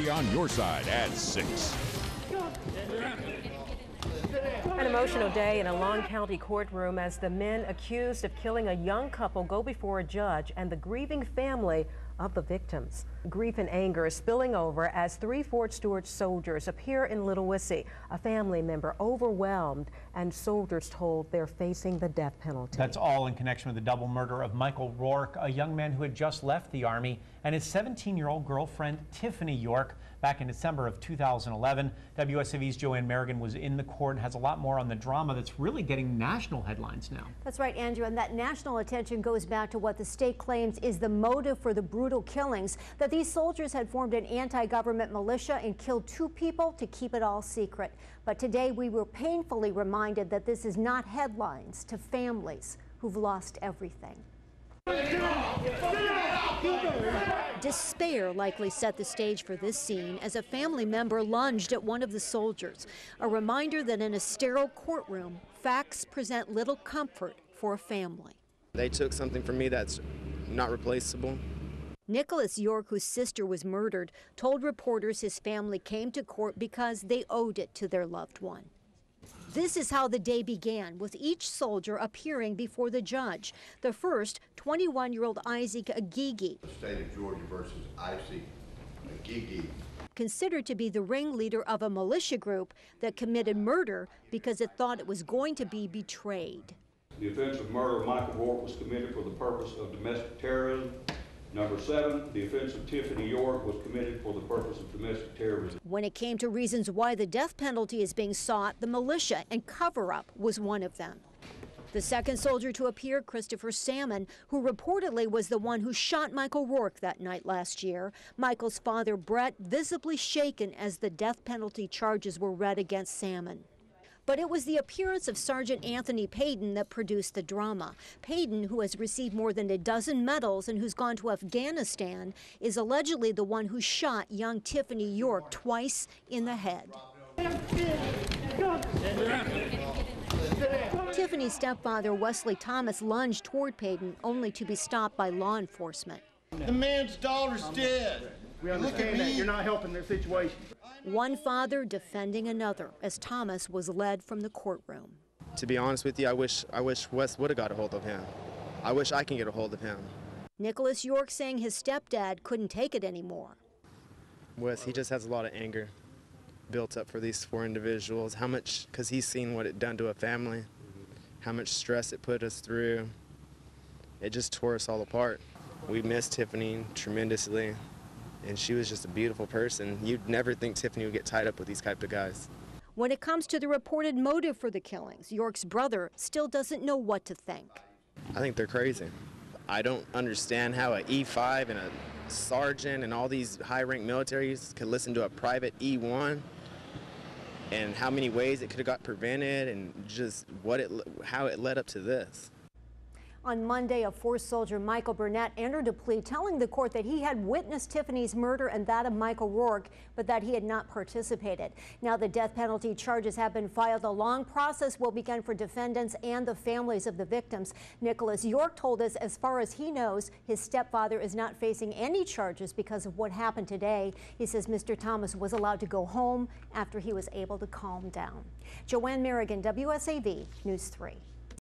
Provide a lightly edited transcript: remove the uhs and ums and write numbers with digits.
Security on your side at 6. An emotional day in a Long County courtroom as the men accused of killing a young couple go before a judge and the grieving family of the victims. Grief and anger is spilling over as 3 Fort Stewart soldiers appear in Little Wissy. A family member overwhelmed and soldiers told they're facing the death penalty. That's all in connection with the double murder of Michael Rourke, a young man who had just left the Army, and his 17-year-old girlfriend, Tiffany York, back in December of 2011. WSAV's JoAnn Merrigan was in the court and has a lot more on the drama that's really getting national headlines now. That's right, Andrew, and that national attention goes back to what the state claims is the motive for the brutal killings, that these soldiers had formed an anti-government militia and killed 2 people to keep it all secret. But today we were painfully reminded that this is not headlines to families who've lost everything. Despair likely set the stage for this scene as a family member lunged at one of the soldiers. A reminder that in a sterile courtroom, facts present little comfort for a family. They took something from me that's not replaceable. Nicholas York, whose sister was murdered, told reporters his family came to court because they owed it to their loved one. This is how the day began, with each soldier appearing before the judge. The first, 21-year-old Isaac Agigi. State of Georgia versus Isaac Agigi. Considered to be the ringleader of a militia group that committed murder because it thought it was going to be betrayed. The offense of murder of Michael Rourke was committed for the purpose of domestic terrorism. Number 7, the offense of Tiffany York was committed for the purpose of domestic terrorism. When it came to reasons why the death penalty is being sought, the militia and cover-up was one of them. The second soldier to appear, Christopher Salmon, who reportedly was the one who shot Michael Rourke that night last year. Michael's father, Brett, visibly shaken as the death penalty charges were read against Salmon. But it was the appearance of Sergeant Anthony Payton that produced the drama. Payton, who has received more than a dozen medals and who's gone to Afghanistan, is allegedly the one who shot young Tiffany York twice in the head. Tiffany's stepfather, Wesley Thomas, lunged toward Payton, only to be stopped by law enforcement. The man's daughter's dead. We understand that. You're not helping their situation. One father defending another as Thomas was led from the courtroom. To be honest with you, I wish Wes would have got a hold of him. I wish I can get a hold of him. Nicholas York saying his stepdad couldn't take it anymore. Wes, he just has a lot of anger built up for these 4 individuals. How much, because he's seen what it done to a family, how much stress it put us through. It just tore us all apart. We missed Tiffany tremendously. And she was just a beautiful person. You'd never think Tiffany would get tied up with these type of guys. When it comes to the reported motive for the killings, York's brother still doesn't know what to think. I think they're crazy. I don't understand how an E5 and a sergeant and all these high-ranked militaries could listen to a private E1 and how many ways it could have got prevented and just how it led up to this. On Monday, a 4th soldier, Michael Burnett, entered a plea telling the court that he had witnessed Tiffany's murder and that of Michael Rourke, but that he had not participated. Now the death penalty charges have been filed. A long process will begin for defendants and the families of the victims. Nicholas York told us, as far as he knows, his stepfather is not facing any charges because of what happened today. He says Mr. Thomas was allowed to go home after he was able to calm down. JoAnn Merrigan, WSAV News 3.